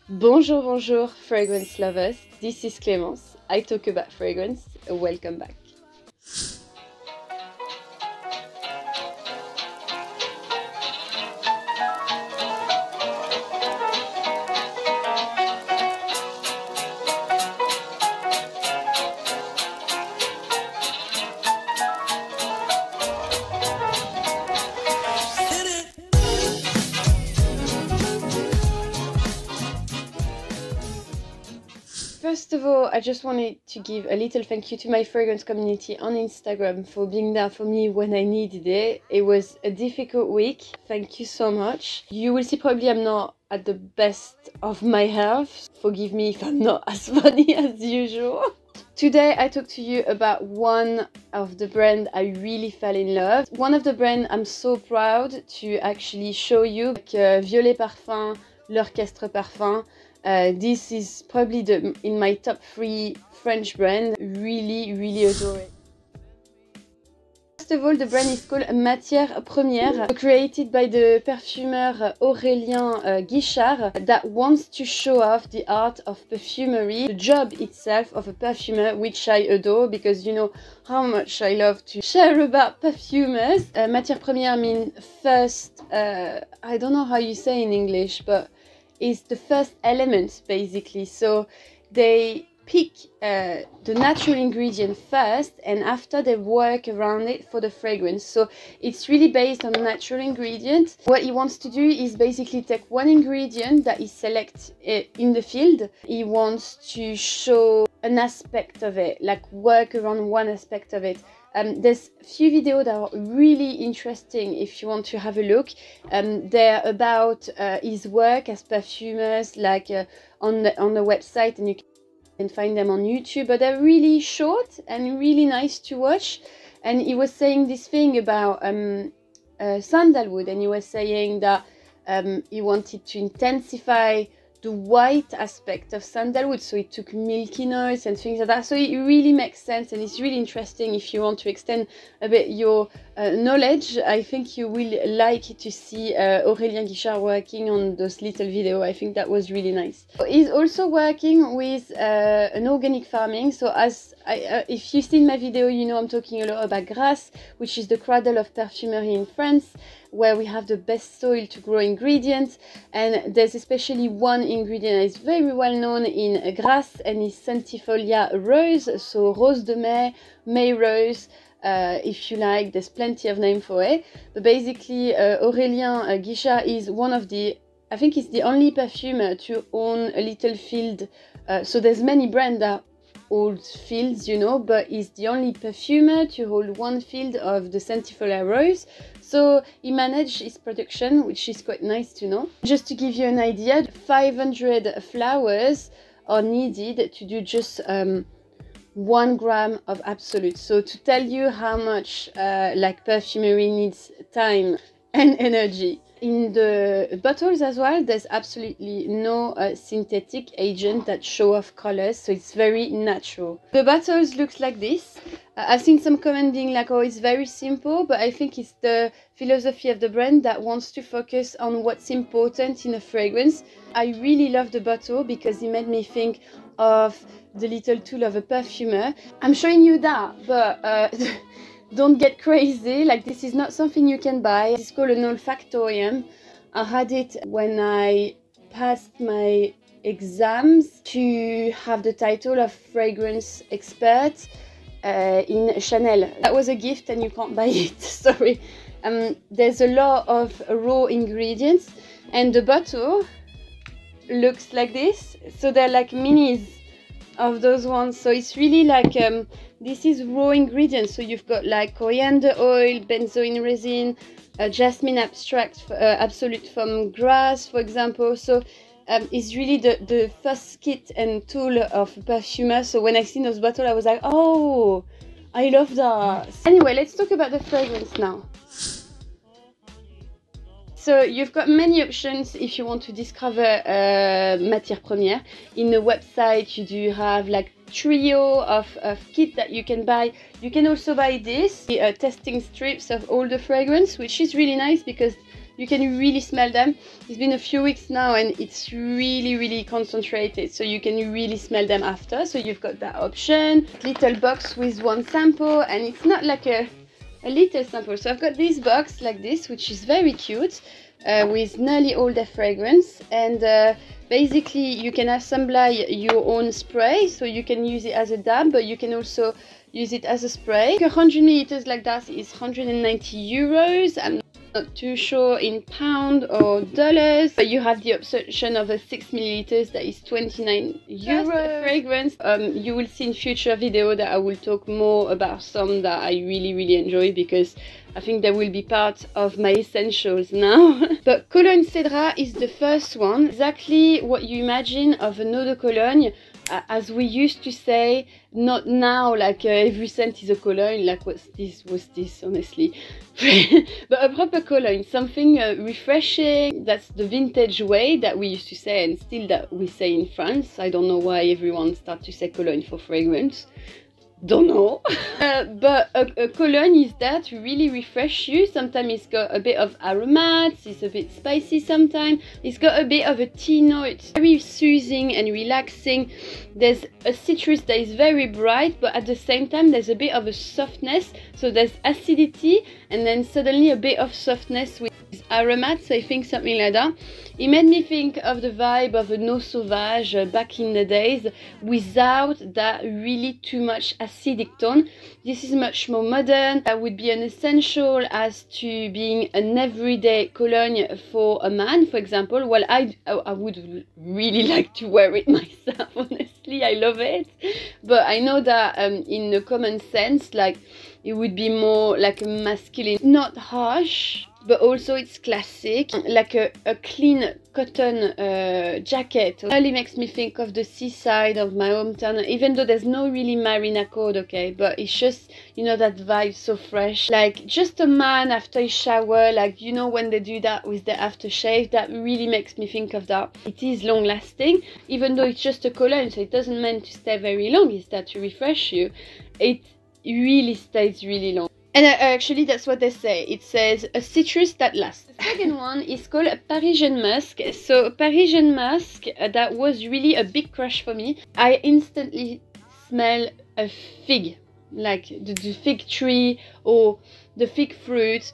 Bonjour, bonjour, fragrance lovers. This is Clémence. I talk about fragrance. Welcome back. First of all, I just wanted to give a little thank you to my fragrance community on Instagram for being there for me when I needed it. It was a difficult week. Thank you so much. You will see probably I'm not at the best of my health. Forgive me if I'm not as funny as usual. Today I talk to you about one of the brands I really fell in love. One of the brands I'm so proud to actually show you, like Violet Parfum, l'Orchestre Parfum. This is probably in my top 3 French brand. Really adore it. First of all, the brand is called Matière Première, created by the perfumer Aurélien Guichard, that wants to show off the art of perfumery, the job itself of a perfumer, which I adore because you know how much I love to share about perfumers. Matière Première means first, I don't know how you say in English, but is the first element basically. So they pick the natural ingredient first and after they work around it for the fragrance. So it's really based on natural ingredient. What he wants to do is basically take one ingredient that he selects in the field. He wants to show an aspect of it, like work around one aspect of it. There's a few videos that are really interesting if you want to have a look. They're about his work as perfumers, like on the website, and you can find them on YouTube, but they're really short and really nice to watch. And he was saying this thing about sandalwood, and he was saying that he wanted to intensify the white aspect of sandalwood, so it took milky notes and things like that. So it really makes sense, and it's really interesting if you want to extend a bit your knowledge. I think you will like to see Aurélien Guichard working on those little videos. I think that was really nice. He's also working with an organic farming. So as if you've seen my video, you know I'm talking a lot about Grasse, which is the cradle of perfumery in France, where we have the best soil to grow ingredients. And there's especially one ingredient that is very well known in Grasse, and is Centifolia rose, so rose de mai, May rose. If you like, there's plenty of name for it. But basically, Aurélien Guichard is one of the, I think he's the only perfumer to own a little field. So there's many brands that hold fields, you know, but he's the only perfumer to hold one field of the Centifolia rose. So he managed his production, which is quite nice to know. Just to give you an idea, 500 flowers are needed to do just 1 gram of Absolute. So to tell you how much like perfumery needs time and energy. In the bottles as well, there's absolutely no synthetic agent that show off colors, so it's very natural. The bottles look like this. I've seen some comment being like, oh, it's very simple, but I think it's the philosophy of the brand that wants to focus on what's important in a fragrance. I really love the bottle because it made me think of the little tool of a perfumer. I'm showing you that, but don't get crazy, like this is not something you can buy. It's called an olfactorium. I had it when I passed my exams to have the title of fragrance expert in Chanel. That was a gift and you can't buy it, sorry. There's a lot of raw ingredients and the bottle looks like this. So they're like minis of those ones. So it's really like this is raw ingredients. So you've got like coriander oil, benzoin resin, jasmine abstract, Absolute from Grasse, for example. So it's really the first kit and tool of a perfumer. So when I seen those bottles, I was like, oh, I love that. Anyway, let's talk about the fragrance now. So you've got many options if you want to discover Matière Première. In the website, you do have like trio of kit that you can buy. You can also buy this testing strips of all the fragrance, which is really nice because you can really smell them. It's been a few weeks now and it's really concentrated, so you can really smell them after. So you've got that option. Little box with one sample, and it's not like a little sample. So I've got this box like this, which is very cute, with nearly all the fragrance, and basically you can assemble your own spray, so you can use it as a dab, but you can also use it as a spray. 100 milliliters like that is 190 euros. I'm not too sure in pound or dollars, but you have the option of a 6 milliliters that is 29 euros. Fragrance, you will see in future video that I will talk more about some that I really enjoy, because I think they will be part of my essentials now. But Cologne Cedra is the first one, exactly what you imagine of an eau de cologne, as we used to say, not now, like every scent is a cologne, like what's this, honestly. But a proper cologne, something refreshing. That's the vintage way that we used to say, and still that we say in France. I don't know why everyone starts to say cologne for fragrance. Don't know. But a cologne is there to really refresh you. Sometimes it's got a bit of aromats, it's a bit spicy sometimes, it's got a bit of a tea note, very soothing and relaxing. There's a citrus that is very bright, but at the same time there's a bit of a softness, so there's acidity and then suddenly a bit of softness with aromats. So I think something like that. It made me think of the vibe of an eau sauvage back in the days, without that really too much acidic tone. This is much more modern. That would be an essential as to being an everyday cologne for a man, for example. Well, I would really like to wear it myself, honestly. I love it. But I know that in the common sense, like, it would be more like a masculine, not harsh, but also it's classic, like a clean cotton jacket. It really makes me think of the seaside of my hometown, even though there's no really marina code, okay, but it's just, you know, that vibe, so fresh, like just a man after a shower, like, you know, when they do that with the aftershave, that really makes me think of that. It is long lasting, even though it's just a cologne, so it doesn't meant to stay very long, it's there to refresh you. It really stays really long. And actually that's what they say. It says a citrus that lasts. The second one is called Parisian Musk. So Parisian Musk, that was really a big crush for me. I instantly smell a fig, like the fig tree or the fig fruit.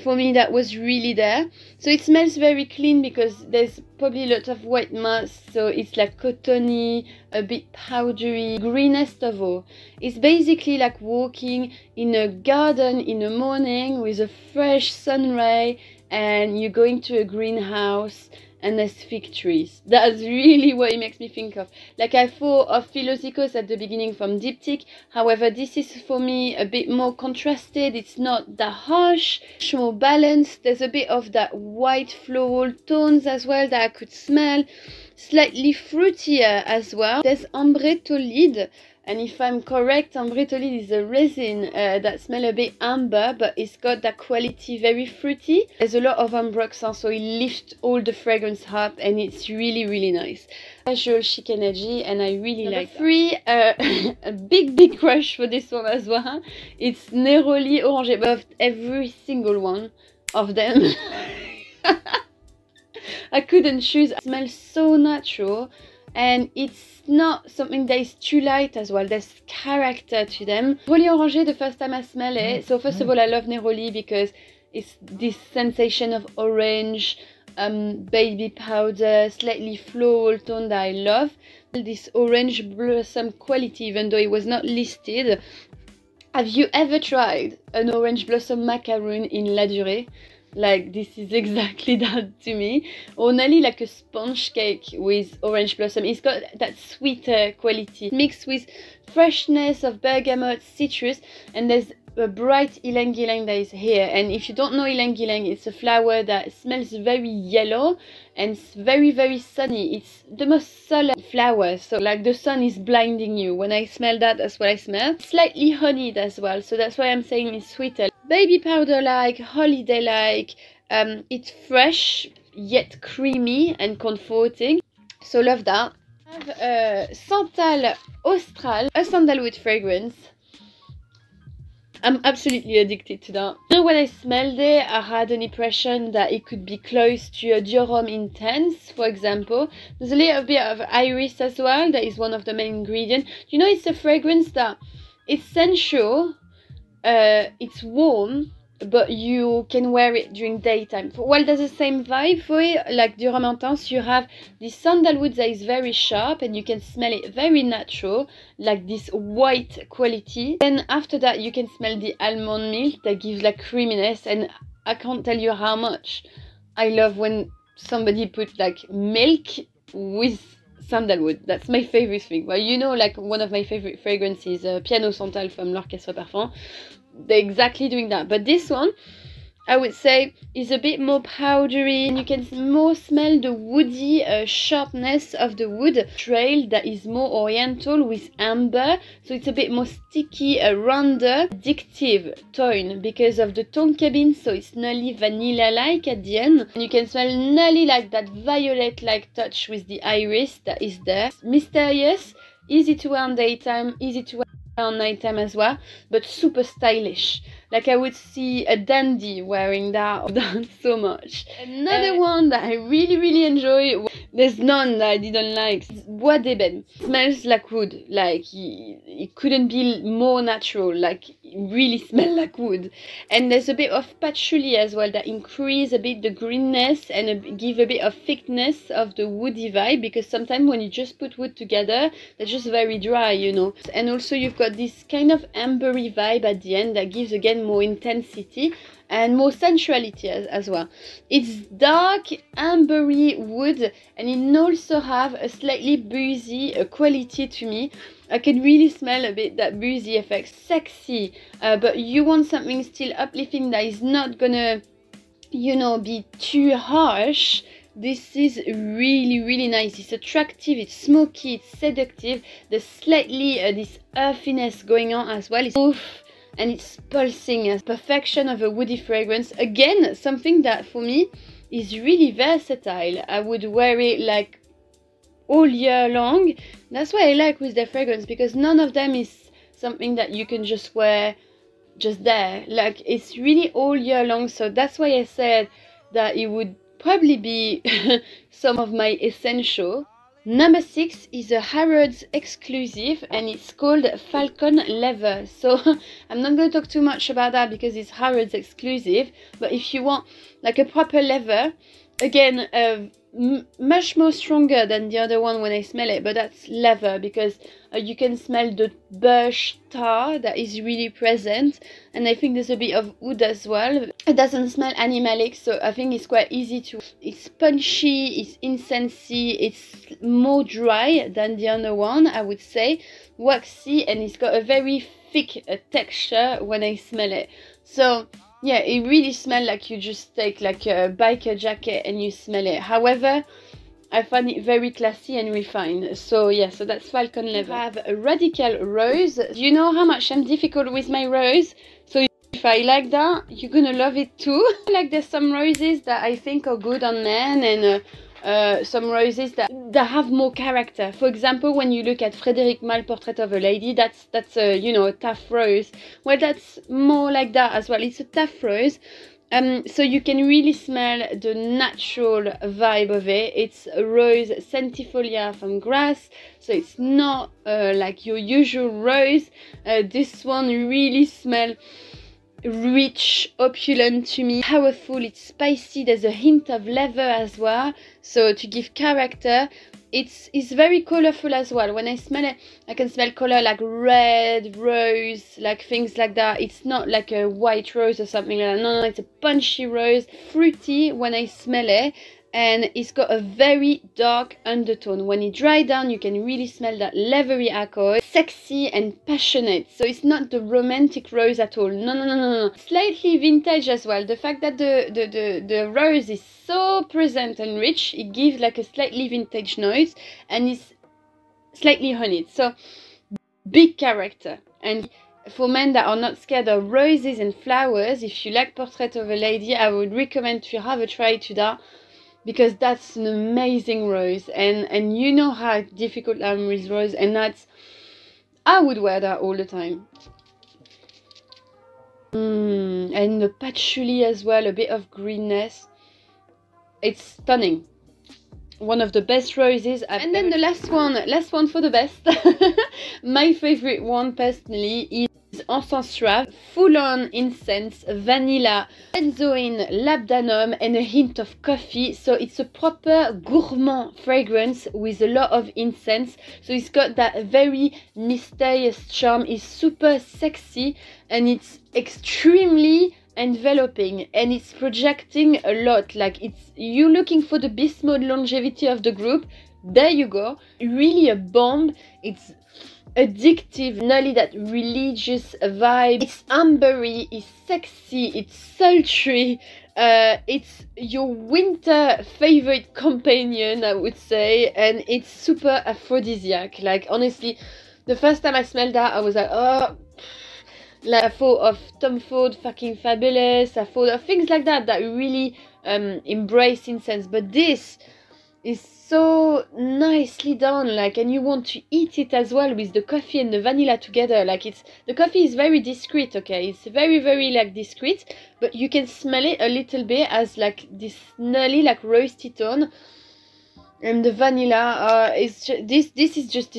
For me that was really there. So it smells very clean because there's probably a lot of white moss, so it's like cottony, a bit powdery. Greenest of all, it's basically like walking in a garden in the morning with a fresh sun ray, and you're going to a greenhouse and there's fig trees. That's really what it makes me think of. Like, I thought of Philosykos at the beginning from Diptyque. However, this is for me a bit more contrasted. It's not that harsh, it's more balanced. There's a bit of that white floral tones as well that I could smell. Slightly fruitier as well. There's Ambre Tolide. And if I'm correct, Ambre Tolide is a resin that smells a bit amber, but it's got that quality, very fruity. There's a lot of ambroxan, so it lifts all the fragrance up, and it's really nice. Casual chic energy, and I really like that. 3, a big crush for this one as well. It's Neroli Orange. I loved every single one of them. I couldn't choose. It smells so natural. And it's not something that is too light as well. There's character to them. Neroli Orangé, the first time I smell it. So first of all, I love Neroli because it's this sensation of orange, baby powder, slightly floral tone that I love. This orange blossom quality, even though it was not listed. Have you ever tried an orange blossom macaroon in La Durée? Like, this is exactly that to me. Or nearly like a sponge cake with orange blossom. It's got that sweeter quality mixed with freshness of bergamot, citrus, and there's a bright ylang ylang that is here. And if you don't know ylang ylang, it's a flower that smells very yellow and it's very sunny. It's the most solar flower, so like the sun is blinding you. When I smell that, that's what I smell. Slightly honeyed as well, so that's why I'm saying it's sweeter. Baby powder like, holiday like. It's fresh yet creamy and comforting, so love that. I have Santal Austral, a sandalwood fragrance. I'm absolutely addicted to that. You know, when I smelled it, I had an impression that it could be close to a Dior Homme Intense, for example. There's a little bit of iris as well. That is one of the main ingredients. You know, it's a fragrance that it's sensual, it's warm, but you can wear it during daytime. Well, there's the same vibe for it, like Dior Homme Intense. You have this sandalwood that is very sharp and you can smell it very natural, like this white quality. Then after that you can smell the almond milk that gives like creaminess, and I can't tell you how much I love when somebody put like milk with sandalwood. That's my favorite thing. Well, you know, like one of my favorite fragrances, Piano Santal from L'Orchestre Parfum. They're exactly doing that, but this one I would say is a bit more powdery, and you can more smell the woody sharpness of the wood trail that is more oriental with amber, so it's a bit more sticky, rounder, addictive tone because of the tone cabin, so it's nearly vanilla like at the end, and you can smell nearly like that violet like touch with the iris that is there. Mysterious, easy to wear on daytime, easy to wear on nighttime as well, but super stylish. Like I would see a dandy wearing that so much. Another one that I really enjoy, there's none that I didn't like, Bois d'Ébène. Smells like wood, like it couldn't be more natural, like it really smells like wood. And there's a bit of patchouli as well that increase a bit the greenness and give a bit of thickness of the woody vibe, because sometimes when you just put wood together, they're just very dry, you know. And also you've got this kind of ambery vibe at the end that gives again more intensity and more sensuality as well. It's dark ambery wood, and it also have a slightly boozy quality to me. I can really smell a bit that boozy effect. Sexy, but you want something still uplifting that is not gonna, you know, be too harsh. This is really nice. It's attractive, it's smoky, it's seductive. There's slightly this earthiness going on as well. It's oof, and it's pulsing as perfection of a woody fragrance. Again, something that for me is really versatile. I would wear it like all year long. That's what I like with their fragrance, because none of them is something that you can just wear just there. Like it's really all year long, so that's why I said that it would probably be some of my essential. Number 6 is a Harrods exclusive, and it's called Falcon Leather. So I'm not going to talk too much about that because it's Harrods exclusive, but if you want like a proper leather, again, much more stronger than the other one when I smell it, but that's leather because you can smell the birch tar that is really present, and I think there's a bit of wood as well. It doesn't smell animalic, so I think it's quite easy to... It's punchy, it's incensey, it's more dry than the other one, I would say, waxy, and it's got a very thick texture when I smell it. So yeah, it really smells like you just take like a biker jacket and you smell it. However, I find it very classy and refined. So yeah, so that's Falcon Leather. I have a Radical Rose. Do you know how much I'm difficult with my rose? So if I like that, you're gonna love it too. Like there's some roses that I think are good on men, and some roses that have more character. For example, when you look at Frédéric Malle Portrait of a Lady, that's a, you know, a tough rose. Well, that's more like that as well. It's a tough rose. So you can really smell the natural vibe of it. It's a rose centifolia from Grasse, so it's not like your usual rose. This one really smells rich, opulent to me, powerful, it's spicy, there's a hint of leather as well, so to give character. It's very colorful as well. When I smell it, I can smell color like red, rose, like things like that. It's not like a white rose or something like that. No, it's a punchy rose, fruity when I smell it, and it's got a very dark undertone. When it dries down, you can really smell that leathery alcohol, sexy and passionate. So it's not the romantic rose at all. No. Slightly vintage as well. The fact that the rose is so present and rich, it gives like a slightly vintage noise, and it's slightly honeyed. So big character. And for men that are not scared of roses and flowers, if you like Portrait of a Lady, I would recommend to have a try to that, because that's an amazing rose, and you know how difficult I am with rose, and that's, I would wear that all the time. And the patchouli as well, a bit of greenness. It's stunning. One of the best roses and then the last one for the best. My favorite one personally is Encens Rave, full on incense, vanilla, benzoin, labdanum and a hint of coffee, so it's a proper gourmand fragrance with a lot of incense, so it's got that very mysterious charm. It's super sexy and it's extremely enveloping and it's projecting a lot. Like, it's you looking for the beast mode longevity of the group, there you go. Really a bomb. It's addictive, nearly that religious vibe. It's ambery, it's sexy, it's sultry. It's your winter favorite companion, I would say, and it's super aphrodisiac. Like, honestly, the first time I smelled that, I was like, oh. Like, I thought of Tom Ford, Fucking Fabulous, I thought of things like that that really embrace incense, but this is so nicely done, like, and you want to eat it as well with the coffee and the vanilla together. Like, it's, the coffee is very discreet, okay, it's very like discreet, but you can smell it a little bit as like this nearly like roasty tone, and the vanilla is this is just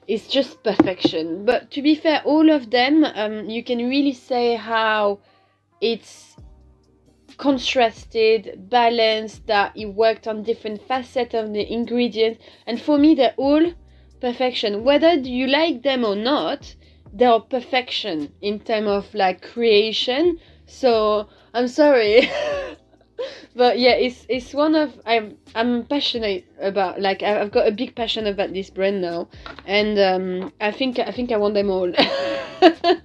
it's just perfection. But to be fair, all of them, you can really say how it's contrasted, balanced, that it worked on different facets of the ingredients, and for me they're all perfection. Whether you like them or not, they're perfection in terms of like creation. So I'm sorry. But yeah, it's one of, I'm passionate about, like, I've got a big passion about this brand now, and I think I want them all.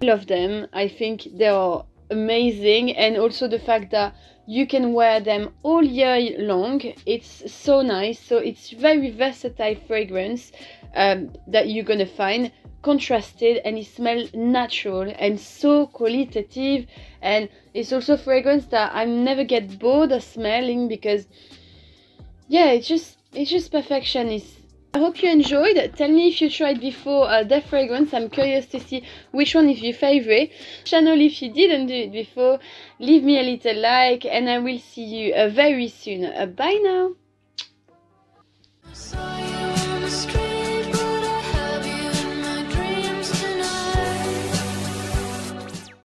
Love them. I think they are amazing, and also the fact that you can wear them all year long. It's so nice. So it's very versatile fragrance that you're gonna find, contrasted, and it smells natural and so qualitative. And it's also fragrance that I never get bored of smelling, because yeah, it's just perfection. I hope you enjoyed. Tell me if you tried before the fragrance. I'm curious to see which one is your favorite. Channel if you didn't do it before. Leave me a little like, and I will see you very soon. Bye now.